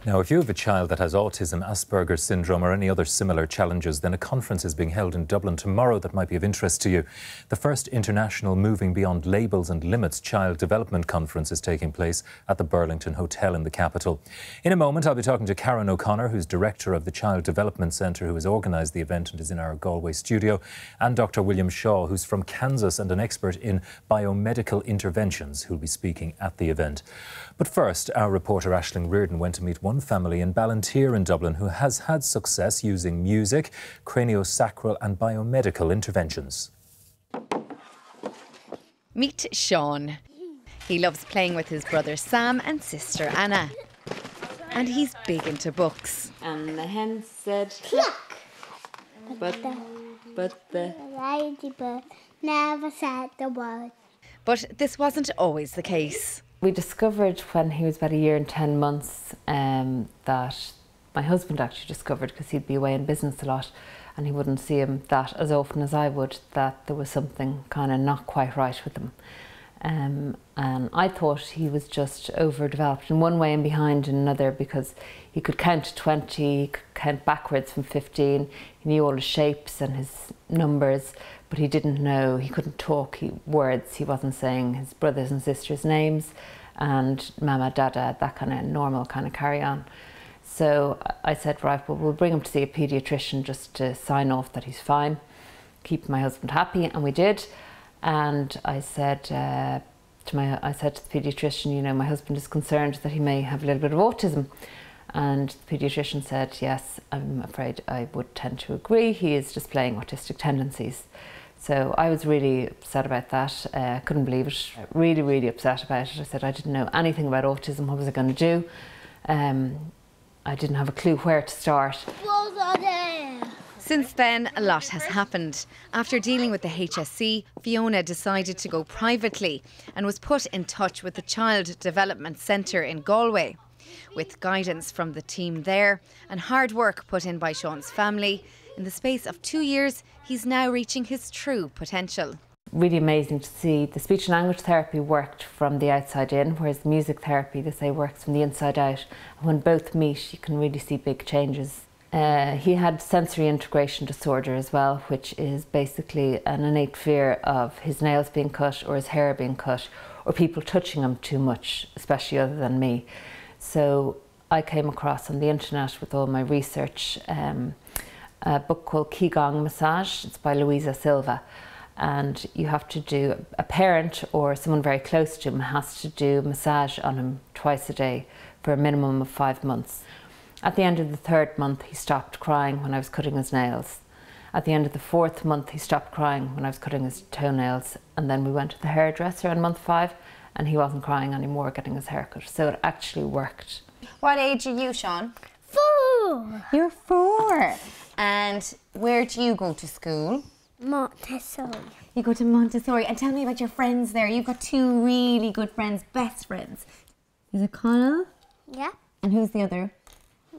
Now, if you have a child that has autism, Asperger's syndrome or any other similar challenges, then a conference is being held in Dublin tomorrow that might be of interest to you. The first international Moving Beyond Labels and Limits Child Development Conference is taking place at the Burlington Hotel in the capital. In a moment, I'll be talking to Karen O'Connor, who's director of the Child Development Centre, who has organised the event and is in our Galway studio, and Dr. William Shaw, who's from Kansas and an expert in biomedical interventions, who'll be speaking at the event. But first, our reporter Aisling Riordan went to meet one family in Ballantyre in Dublin who has had success using music, craniosacral and biomedical interventions. Meet Sean. He loves playing with his brother Sam and sister Anna. And he's big into books. And the hen said cluck, but the ladybird never said the word. But this wasn't always the case. We discovered when he was about a year and 10 months that my husband actually discovered, because he'd be away in business a lot and he wouldn't see him that as often as I would, that there was something kind of not quite right with him. And I thought he was just overdeveloped in one way and behind in another, because he could count to 20, he could count backwards from 15, he knew all his shapes and his numbers, but he didn't know, he couldn't talk words, he wasn't saying his brothers and sisters' names, and mama, dada, that kind of normal kind of carry on. So I said, right, well, we'll bring him to see a paediatrician just to sign off that he's fine, keep my husband happy, and we did. And I said to the paediatrician, you know, my husband is concerned that he may have a little bit of autism. And the paediatrician said, yes, I'm afraid I would tend to agree, he is displaying autistic tendencies. So I was really upset about that, couldn't believe it, really, really upset about it. I said I didn't know anything about autism, what was I going to do? I didn't have a clue where to start. Since then, a lot has happened. After dealing with the HSC, Fiona decided to go privately and was put in touch with the Child Development Centre in Galway. With guidance from the team there and hard work put in by Sean's family, in the space of 2 years, he's now reaching his true potential. Really amazing to see. The speech and language therapy worked from the outside in, whereas the music therapy, they say, works from the inside out. And when both meet, you can really see big changes. He had sensory integration disorder as well, which is basically an innate fear of his nails being cut or his hair being cut, or people touching him too much, especially other than me. So I came across on the internet with all my research a book called Qigong Massage. It's by Louisa Silva. And you have to do, a parent or someone very close to him has to do massage on him twice a day for a minimum of 5 months. At the end of the 3rd month, he stopped crying when I was cutting his nails. At the end of the 4th month, he stopped crying when I was cutting his toenails. And then we went to the hairdresser in month 5 and he wasn't crying anymore getting his haircut. So it actually worked. What age are you, Sean? 4. You're 4. And where do you go to school? Montessori. You go to Montessori. And tell me about your friends there. You've got 2 really good friends, best friends. Is it Connell? Yeah. And who's the other?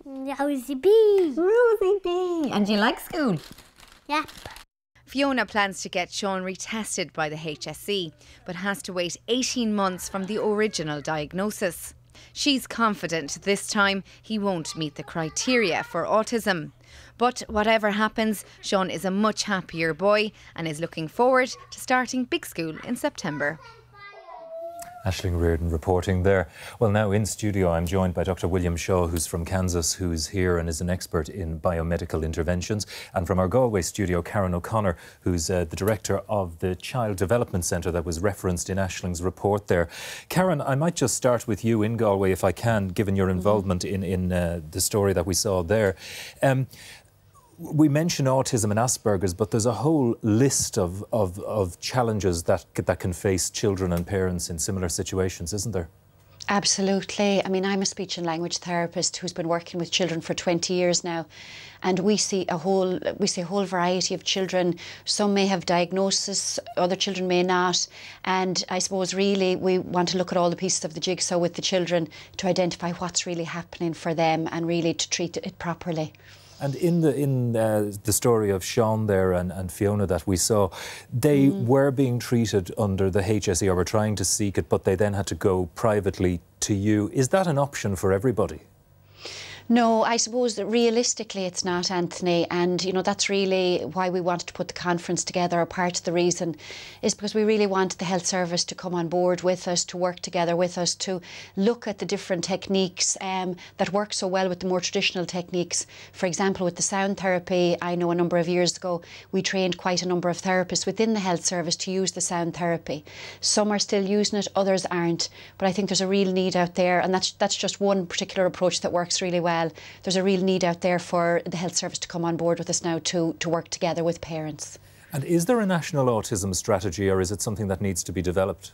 Rosie B. Rosie B. And do you like school? Yep. Fiona plans to get Sean retested by the HSC, but has to wait 18 months from the original diagnosis. She's confident this time he won't meet the criteria for autism. But whatever happens, Sean is a much happier boy and is looking forward to starting big school in September. Aisling Riordan reporting there. Well, now in studio I'm joined by Dr. William Shaw, who's from Kansas, who's here and is an expert in biomedical interventions, and from our Galway studio, Karen O'Connor, who's the director of the Child Development Centre that was referenced in Aisling's report there. Karen, I might just start with you in Galway, if I can, given your involvement in the story that we saw there. We mention autism and Asperger's, but there's a whole list of challenges that can face children and parents in similar situations, isn't there? Absolutely. I mean, I'm a speech and language therapist who's been working with children for 20 years now, and we see a whole variety of children. Some may have diagnosis, other children may not, and I suppose really we want to look at all the pieces of the jigsaw with the children to identify what's really happening for them and really to treat it properly. And in the story of Sean there and Fiona that we saw, they were being treated under the HSE, or were trying to seek it, but they then had to go privately to you. Is that an option for everybody? No, I suppose that realistically it's not, Anthony, and you know that's really why we wanted to put the conference together. Or part of the reason is because we really want the health service to come on board with us, to work together with us, to look at the different techniques that work so well with the more traditional techniques. For example, with the sound therapy, I know a number of years ago we trained quite a number of therapists within the health service to use the sound therapy. Some are still using it, others aren't, but I think there's a real need out there, and that's just one particular approach that works really well. There's a real need out there for the health service to come on board with us now to work together with parents. And is there a national autism strategy, or is it something that needs to be developed?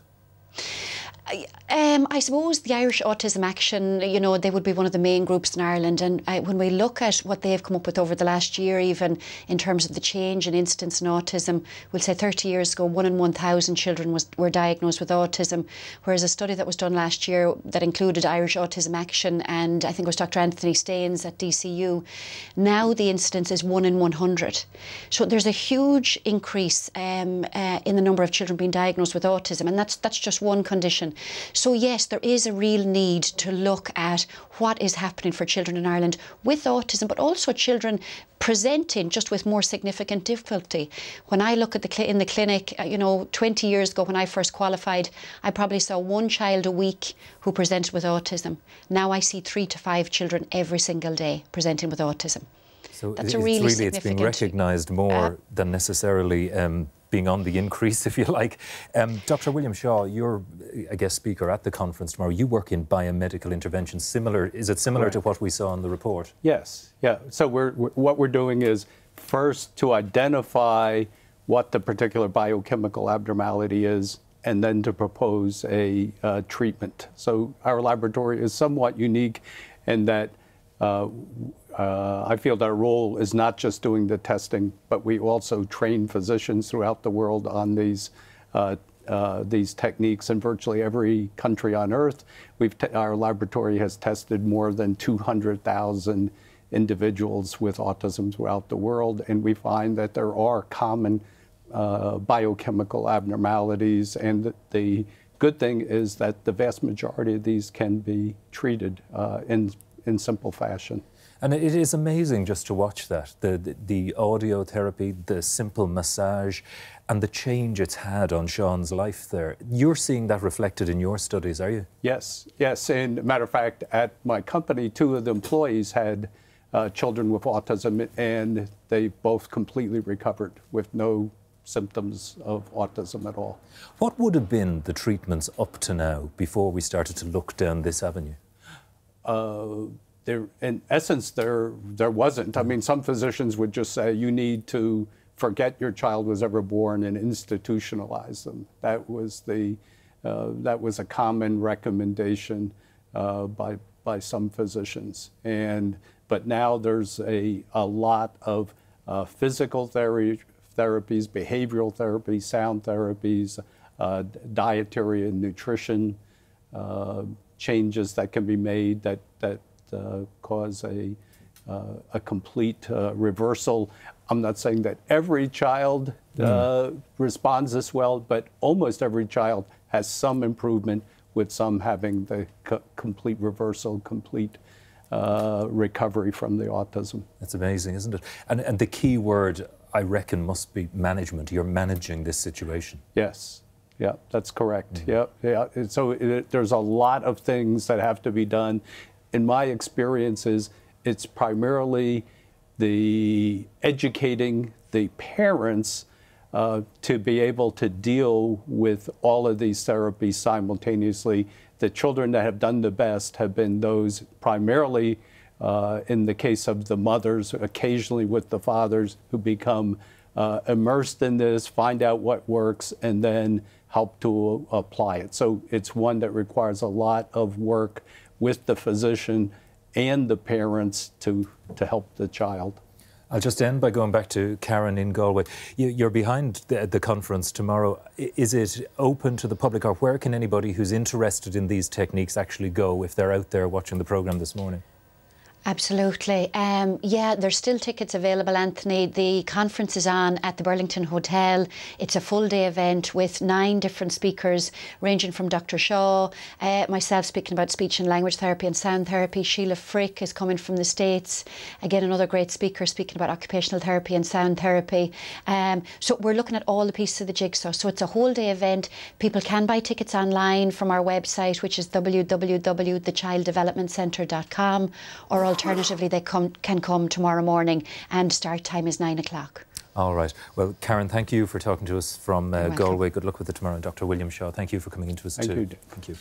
I suppose the Irish Autism Action, you know, they would be one of the main groups in Ireland, and when we look at what they've come up with over the last year, even in terms of the change in incidence in autism, we'll say 30 years ago 1 in 1,000 children were diagnosed with autism, whereas a study that was done last year that included Irish Autism Action and I think it was Dr. Anthony Staines at DCU, now the incidence is 1 in 100. So there's a huge increase in the number of children being diagnosed with autism, and that's just one condition. So yes, there is a real need to look at what is happening for children in Ireland with autism, but also children presenting just with more significant difficulty. When I look at in the clinic, you know, 20 years ago when I first qualified, I probably saw 1 child a week who presented with autism. Now I see 3 to 5 children every single day presenting with autism. So that's it's being recognised more than necessarily being on the increase, if you like. Dr. William Shaw, you're a guest speaker at the conference tomorrow. You work in biomedical interventions. Is it similar to what we saw in the report? Yes, yeah. So what we're doing is first to identify what the particular biochemical abnormality is, and then to propose a treatment. So our laboratory is somewhat unique in that I feel that our role is not just doing the testing, but we also train physicians throughout the world on these techniques in virtually every country on earth. Our laboratory has tested more than 200,000 individuals with autism throughout the world, and we find that there are common biochemical abnormalities, and the good thing is that the vast majority of these can be treated in simple fashion. And it is amazing just to watch that, the audio therapy, the simple massage, and the change it's had on Sean's life there. You're seeing that reflected in your studies, are you? Yes, yes. And matter of fact, at my company, 2 of the employees had children with autism, and they both completely recovered with no symptoms of autism at all. What would have been the treatments up to now before we started to look down this avenue? In essence, there wasn't. I mean, some physicians would just say, you need to forget your child was ever born and institutionalize them. That was a common recommendation by some physicians. But now there's a lot of physical therapies, behavioral therapy, sound therapies, dietary and nutrition changes that can be made that cause a complete reversal. I'm not saying that every child responds this well, but almost every child has some improvement, with some having the complete reversal, complete recovery from the autism. That's amazing, isn't it? And the key word, I reckon, must be management. You're managing this situation. Yes. Yeah, that's correct. Yeah. So there's a lot of things that have to be done. In my experiences, it's primarily the educating the parents to be able to deal with all of these therapies simultaneously. The children that have done the best have been those primarily, in the case of the mothers, occasionally with the fathers, who become immersed in this, find out what works, and then help to apply it. So it's one that requires a lot of work with the physician and the parents to help the child. I'll just end by going back to Karen in Galway. You're behind the conference tomorrow. Is it open to the public, or where can anybody who's interested in these techniques actually go if they're out there watching the programme this morning? Absolutely. Yeah, there's still tickets available, Anthony. The conference is on at the Burlington Hotel. It's a full day event with 9 different speakers, ranging from Dr. Shaw, myself speaking about speech and language therapy and sound therapy. Sheila Frick is coming from the States. Again, another great speaker speaking about occupational therapy and sound therapy. So we're looking at all the pieces of the jigsaw. So it's a whole day event. People can buy tickets online from our website, which is www.thechilddevelopmentcentre.com, or alternatively, they can come tomorrow morning, and start time is 9 o'clock. All right. Well, Karen, thank you for talking to us from Galway. Good luck with it tomorrow. And Dr. William Shaw, thank you for coming into us too. Thank you. Thank you.